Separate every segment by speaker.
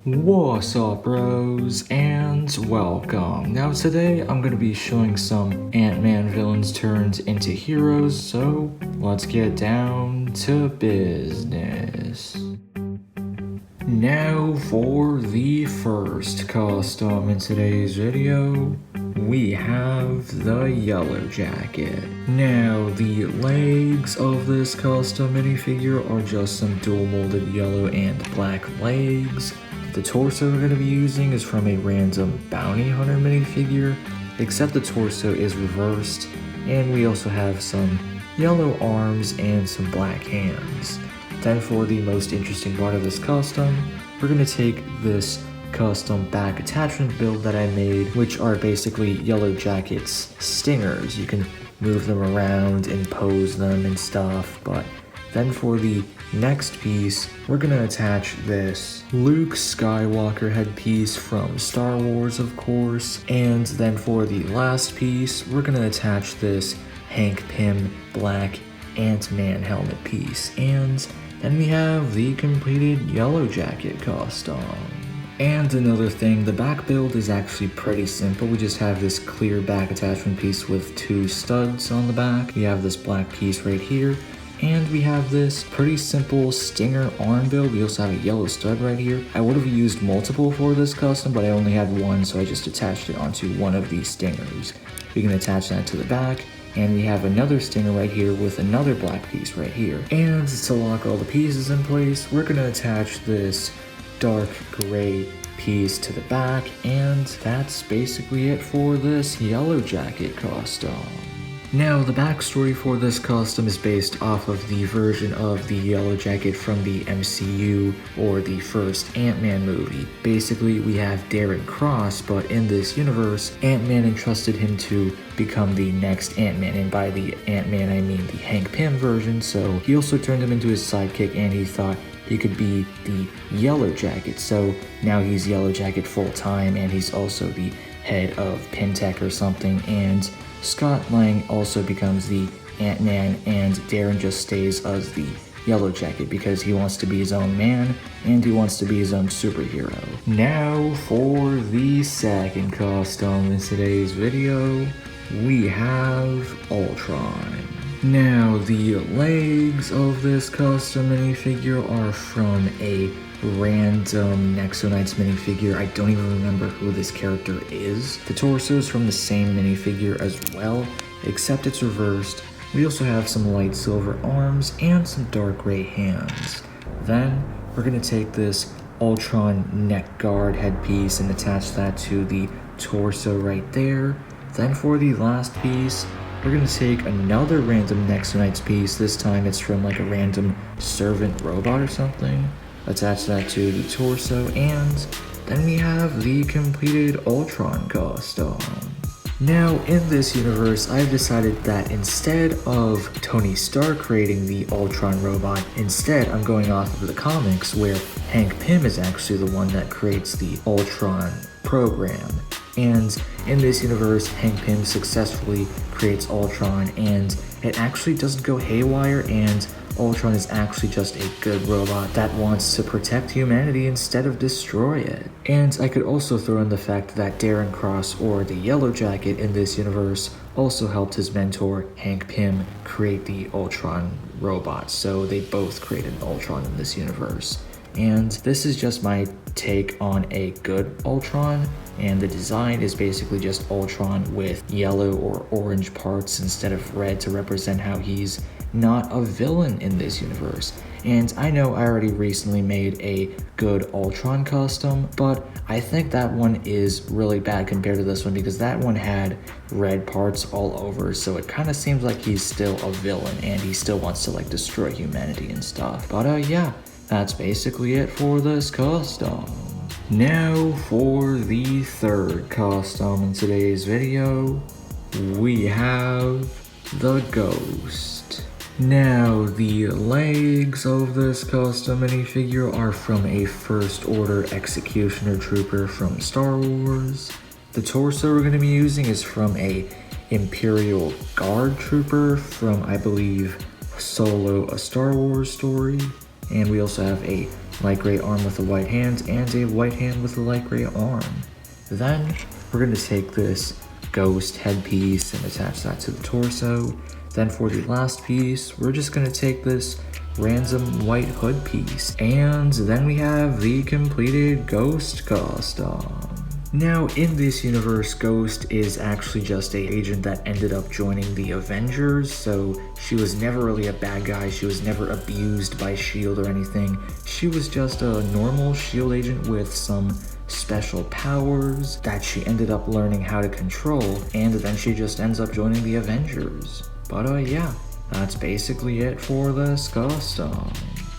Speaker 1: What's up, bros, and welcome. Now today I'm going to be showing some Ant-Man villains turned into heroes, so let's get down to business. Now for the first custom in today's video, we have the Yellowjacket. Now the legs of this custom minifigure are just some dual molded yellow and black legs. The torso we're going to be using is from a random bounty hunter minifigure, except the torso is reversed, and we also have some yellow arms and some black hands. Then for the most interesting part of this custom, we're going to take this custom back attachment build that I made, which are basically Yellowjacket's stingers. You can move them around and pose them and stuff, but then for the next piece, we're gonna attach this Luke Skywalker headpiece from Star Wars, of course, and then for the last piece, we're gonna attach this Hank Pym black Ant-Man helmet piece, and then we have the completed Yellowjacket custom. And another thing, the back build is actually pretty simple. We just have this clear back attachment piece with two studs on the back. We have this black piece right here, and we have this pretty simple stinger arm build. We also have a yellow stud right here. I would have used multiple for this custom, but I only had one, so I just attached it onto one of these stingers. We can attach that to the back, and we have another stinger right here with another black piece right here. And to lock all the pieces in place, we're gonna attach this dark gray piece to the back, and that's basically it for this Yellowjacket custom. Now, the backstory for this custom is based off of the version of the Yellowjacket from the MCU or the first Ant-Man movie. Basically, we have Darren Cross, but in this universe, Ant-Man entrusted him to become the next Ant-Man, and by the Ant-Man I mean the Hank Pym version, so he also turned him into his sidekick, and he thought he could be the Yellowjacket, so now he's Yellowjacket full-time, and he's also the head of Pintech or something, and Scott Lang also becomes the Ant-Man, and Darren just stays as the Yellowjacket because he wants to be his own man and he wants to be his own superhero. Now for the second custom in today's video, we have Ultron. Now the legs of this custom minifigure are from a random Nexonites minifigure. I don't even remember who this character is. The torso is from the same minifigure as well, except it's reversed. We also have some light silver arms and some dark gray hands. Then we're gonna take this Ultron neck guard headpiece and attach that to the torso right there. Then for the last piece, we're gonna take another random Nexonites piece. This time it's from like a random servant robot or something. Attach that to the torso, and then we have the completed Ultron custom. Now, in this universe, I've decided that instead of Tony Stark creating the Ultron robot, instead I'm going off of the comics where Hank Pym is actually the one that creates the Ultron program. And in this universe, Hank Pym successfully creates Ultron, and it actually doesn't go haywire, and Ultron is actually just a good robot that wants to protect humanity instead of destroy it. And I could also throw in the fact that Darren Cross, or the Yellowjacket in this universe, also helped his mentor Hank Pym create the Ultron robot, so they both created Ultron in this universe. And this is just my take on a good Ultron, and the design is basically just Ultron with yellow or orange parts instead of red to represent how he's not a villain in this universe. And I know I already recently made a good Ultron custom, but I think that one is really bad compared to this one because that one had red parts all over, so it kind of seems like he's still a villain and he still wants to like destroy humanity and stuff. But yeah, that's basically it for this custom. Now for the third custom in today's video, we have the Ghost. Now, the legs of this custom minifigure are from a First Order Executioner Trooper from Star Wars. The torso we're going to be using is from a Imperial Guard Trooper from, I believe, Solo: A Star Wars Story. And we also have a light gray arm with a white hand and a white hand with a light gray arm. Then we're going to take this ghost headpiece and attach that to the torso. Then for the last piece, we're just going to take this random white hood piece. And then we have the completed ghost costume. Now, in this universe, Ghost is actually just an agent that ended up joining the Avengers, so she was never really a bad guy, she was never abused by S.H.I.E.L.D. or anything. She was just a normal S.H.I.E.L.D. agent with some special powers that she ended up learning how to control, and then she just ends up joining the Avengers. But yeah, that's basically it for this custom.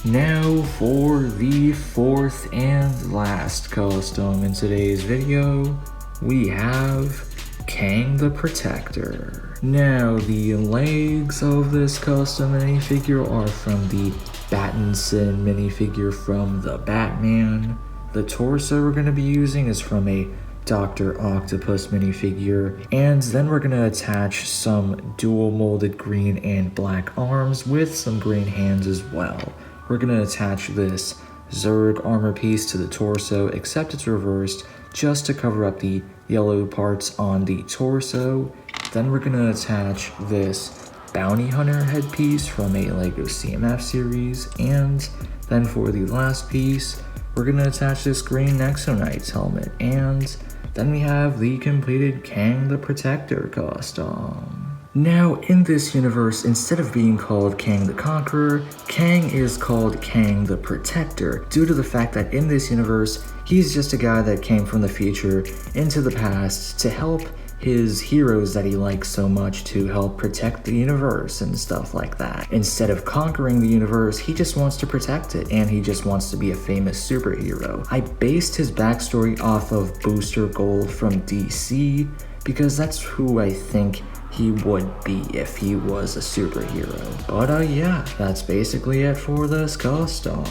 Speaker 1: Now for the fourth and last custom in today's video, we have Kang the Protector. Now the legs of this custom minifigure are from the Battinson minifigure from the Batman. The torso we're going to be using is from a Dr. Octopus minifigure, and then we're going to attach some dual molded green and black arms with some green hands as well. We're going to attach this Zurg armor piece to the torso, except it's reversed, just to cover up the yellow parts on the torso. Then we're going to attach this Bounty Hunter headpiece from a LEGO CMF series, and then for the last piece, we're going to attach this green Nexo Knights helmet, and then we have the completed Kang the Protector costume. Now, in this universe, instead of being called Kang the Conqueror, Kang is called Kang the Protector, due to the fact that in this universe, he's just a guy that came from the future into the past to help his heroes that he likes so much to help protect the universe and stuff like that. Instead of conquering the universe, he just wants to protect it, and he just wants to be a famous superhero. I based his backstory off of Booster Gold from DC, because that's who I think he would be if he was a superhero. But yeah, that's basically it for this custom.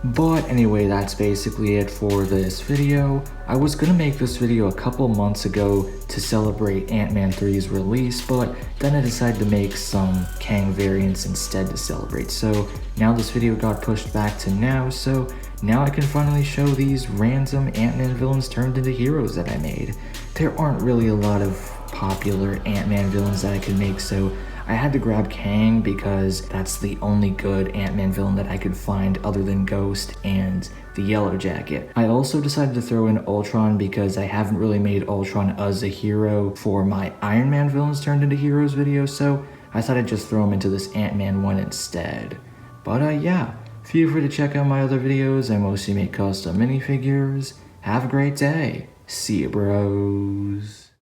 Speaker 1: But anyway, that's basically it for this video. I was gonna make this video a couple months ago to celebrate Ant-Man 3's release, but then I decided to make some Kang variants instead to celebrate. So now this video got pushed back to now, so now I can finally show these random Ant-Man villains turned into heroes that I made. There aren't really a lot of popular Ant-Man villains that I could make, so I had to grab Kang because that's the only good Ant-Man villain that I could find other than Ghost and the Yellowjacket. I also decided to throw in Ultron because I haven't really made Ultron as a hero for my Iron Man villains turned into heroes video, so I thought I'd just throw him into this Ant-Man one instead. But yeah, feel free to check out my other videos. I mostly make custom minifigures. Have a great day. See ya, bros.